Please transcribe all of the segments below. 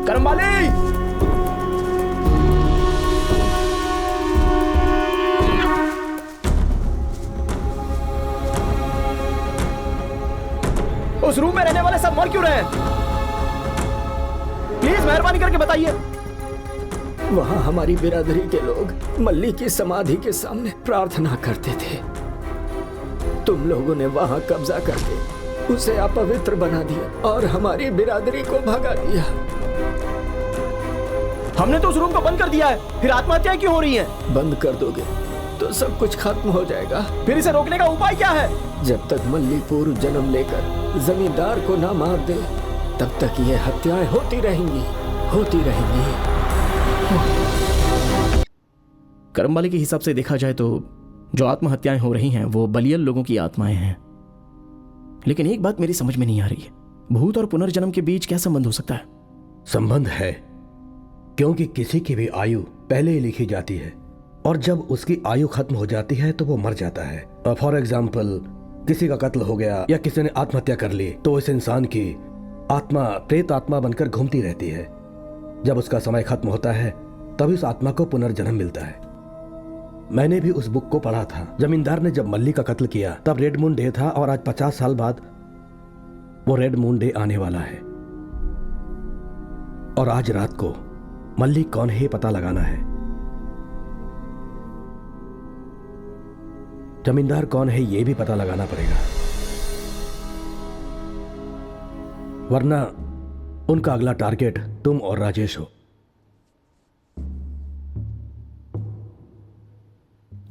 करमवाली, उस रूम में रहने वाले सब मर क्यों रहे हैं? प्लीज मेहरबानी करके बताइए। वहां हमारी बिरादरी के लोग मल्ली की समाधि के सामने प्रार्थना करते थे। तुम लोगों ने वहां कब्जा करके उसे अपवित्र बना दिया और हमारी बिरादरी को भगा दिया। हमने तो उस रूम को बंद कर दिया है, फिर आत्महत्याएं क्यों हो रही हैं? बंद कर दोगे तो सब कुछ खत्म हो जाएगा। फिर इसे रोकने का उपाय क्या है? जब तक मल्ली पूर्व जन्म लेकर जमींदार को ना मार दे, तब तक ये हत्याएं होती रहेंगी, होती रहेंगी। करमवाली के हिसाब से देखा जाए तो जो आत्महत्याएं हो रही हैं वो बलियल लोगों की आत्माएं हैं। लेकिन एक बात मेरी समझ में नहीं आ रही है, भूत और पुनर्जन्म के बीच क्या संबंध हो सकता है? संबंध है, क्योंकि किसी की भी आयु पहले ही लिखी जाती है और जब उसकी आयु खत्म हो जाती है तो वो मर जाता है। फॉर एग्जाम्पल, किसी का कत्ल हो गया या किसी ने आत्महत्या कर ली तो इस इंसान की आत्मा प्रेत आत्मा बनकर घूमती रहती है। जब उसका समय खत्म होता है तभी उस आत्मा को पुनर्जन्म मिलता है। मैंने भी उस बुक को पढ़ा था। जमींदार ने जब मल्ली का कत्ल किया तब रेड मून डे था और आज 50 साल बाद वो रेड मून डे आने वाला है। और आज रात को मल्ली कौन है पता लगाना है। जमींदार कौन है ये भी पता लगाना पड़ेगा, वरना उनका अगला टारगेट तुम और राजेश हो।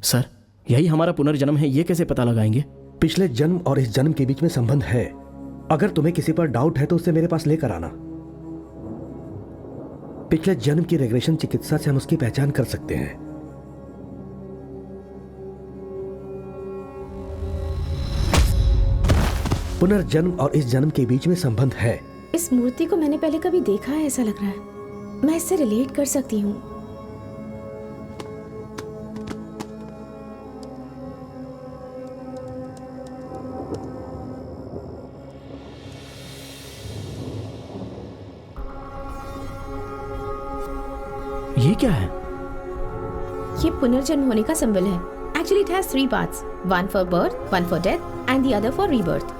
सर, यही हमारा पुनर्जन्म है, ये कैसे पता लगाएंगे? पिछले जन्म और इस जन्म के बीच में संबंध है। अगर तुम्हें किसी पर डाउट है तो उसे मेरे पास लेकर आना। पिछले जन्म की रेग्रेशन चिकित्सा से हम उसकी पहचान कर सकते हैं। पुनर्जन्म और इस जन्म के बीच में संबंध है। इस मूर्ति को मैंने पहले कभी देखा है ऐसा लग रहा है। मैं इससे रिलेट कर सकती हूँ। ये क्या है? ये पुनर्जन्म होने का सिंबल है। Actually it has 3 parts. One for birth, one for death and the other for rebirth.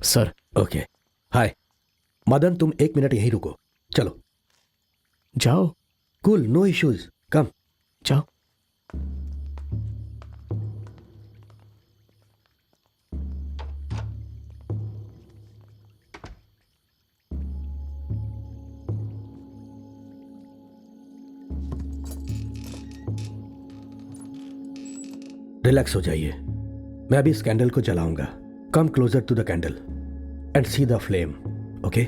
Sir. Okay, hi Madan, तुम 1 मिनट यहीं रुको। चलो जाओ। Cool, no issues, come. जाओ। रिलैक्स हो जाइए, मैं अभी इस कैंडल को जलाऊंगा। Come closer to the candle and see the flame, okay?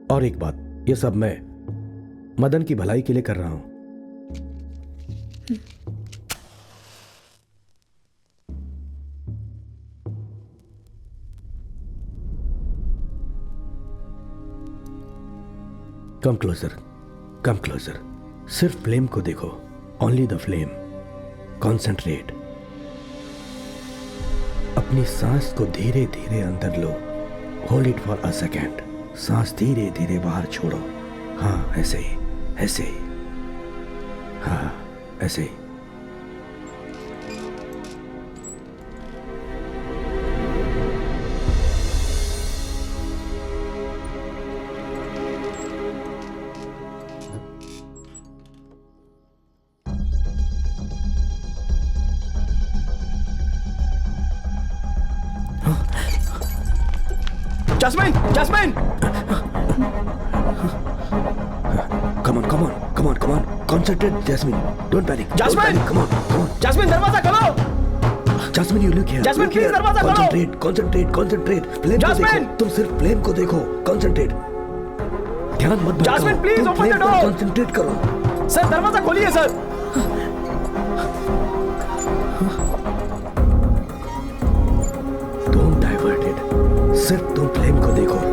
और एक बात, ये सब मैं मदन की भलाई के लिए कर रहा हूं। Come closer, come closer. सिर्फ फ्लेम को देखो, ओनली द फ्लेम। कॉन्सेंट्रेट। अपनी सांस को धीरे धीरे अंदर लो। Hold it for a second. सांस धीरे धीरे बाहर छोड़ो। हाँ, ऐसे ही, ऐसे ही। हाँ, ऐसे ही। Jasmine, Jasmine! Come on, come on, come on, come on. Concentrate, Jasmine. Don't panic. Jasmine! Come on, come on. Jasmine दरवाजा खोलो। Jasmine, you look here. Jasmine, Look please here. दरवाजा खोलो। Concentrate, concentrate, concentrate. Flame को Jasmine! देखो। तुम सिर्फ flame को देखो. Concentrate. ध्यान मत भटकाओ. Jasmine, please तुम open the flame पर door. concentrate करो. सर दरवाजा खोलिए सर। Don't divert it. सिर्फ तुम फ्लेम को देखो.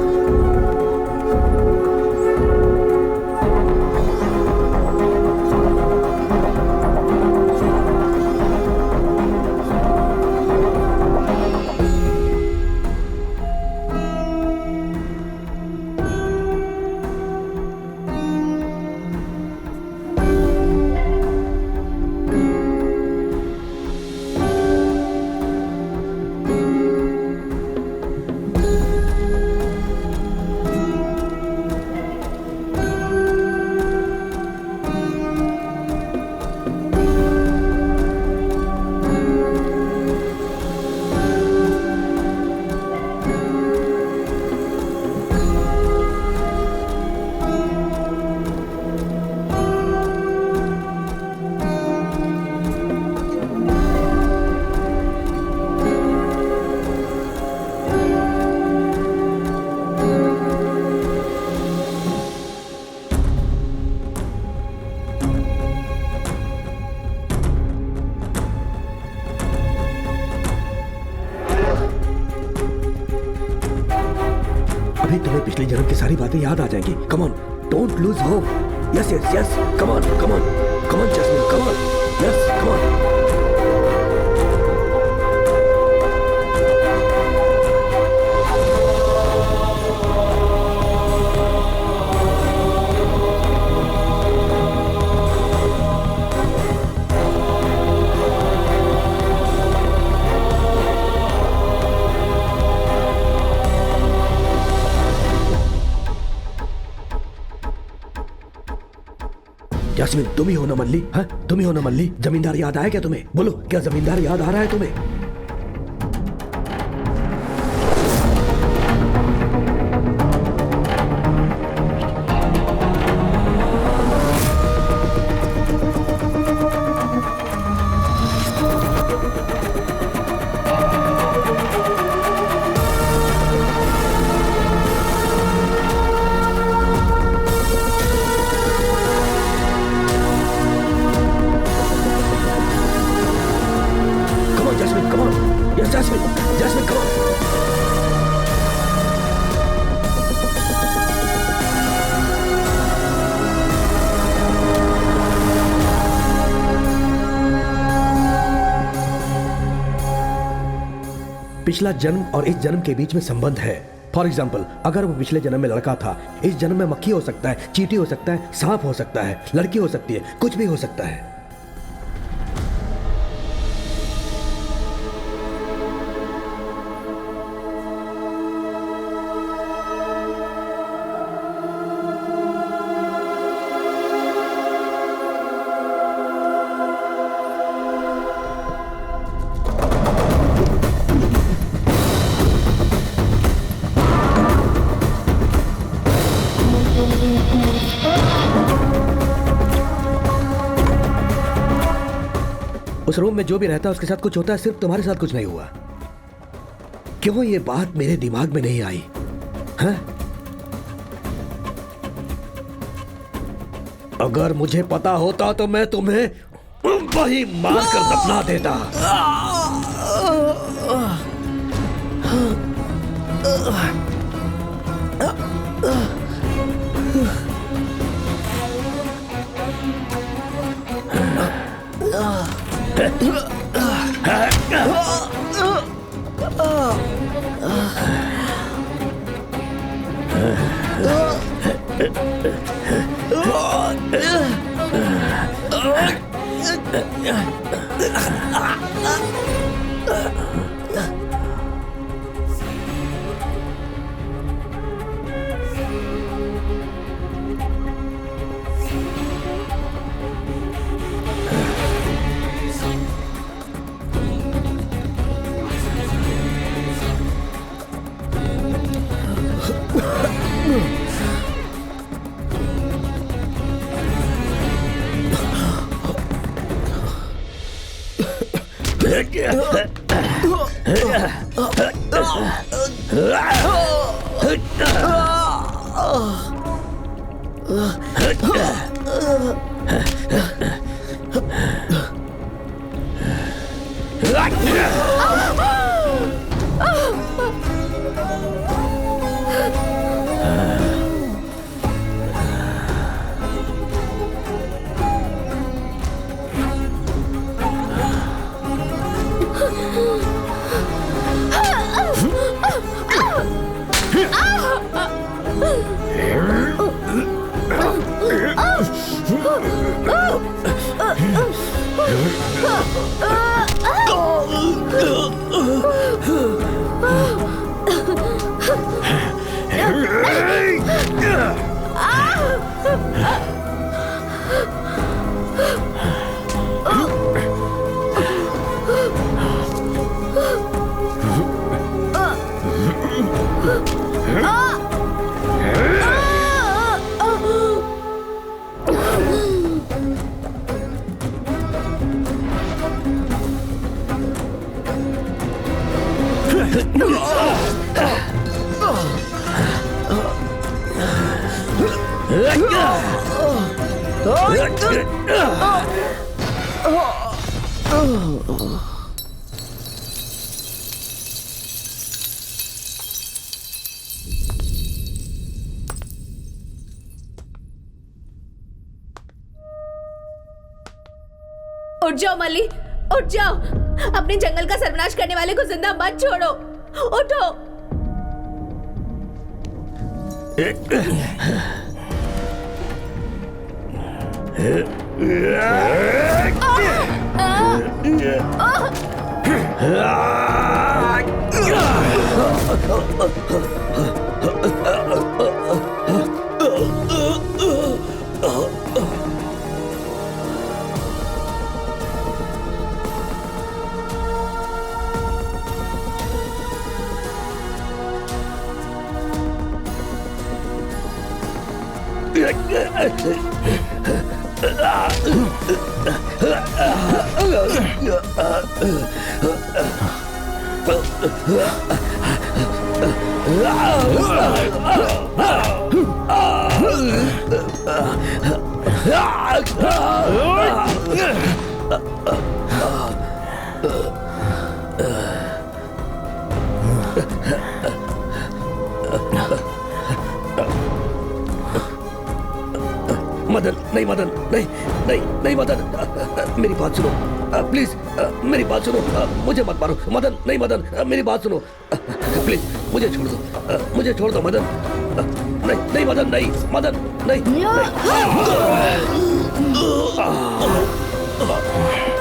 अभी तुम्हें पिछले जन्म की सारी बातें याद आ जाएंगी. Come on, don't lose hope. Yes, yes, yes. Come on, come on, come on, Jasmine, come on. Yes, come on. Yasmin, तुम ही हो ना मल्ली? हाँ, तुम ही हो ना मल्ली? जमींदार याद आया क्या तुम्हें? बोलो, क्या जमींदार याद आ रहा है तुम्हें? Jasmine, come on. पिछला जन्म और इस जन्म के बीच में संबंध है. फॉर एग्जाम्पल, अगर वो पिछले जन्म में लड़का था, इस जन्म में मक्खी हो सकता है, चींटी हो सकता है, सांप हो सकता है, लड़की हो सकती है, कुछ भी हो सकता है. उस रूम में जो भी रहता है उसके साथ कुछ होता है, सिर्फ तुम्हारे साथ कुछ नहीं हुआ. क्यों ये बात मेरे दिमाग में नहीं आई? हाँ? अगर मुझे पता होता तो मैं तुम्हें वही मार कर दफना देता. उठ जाओ मल्ली, उठ जाओ। अपने जंगल का सर्वनाश करने वाले को जिंदा मत छोड़ो। उठो। मदन, नहीं मदन, नहीं नहीं नहीं मदन, मेरी बात सुनो प्लीज, मेरी बात सुनो, मुझे मत मारो मदन, नहीं मदन, मेरी बात सुनो प्लीज, मुझे छोड़ दो, मुझे छोड़ दो मदन, नहीं नहीं मदन, नहीं मदन, नहीं, नहीं।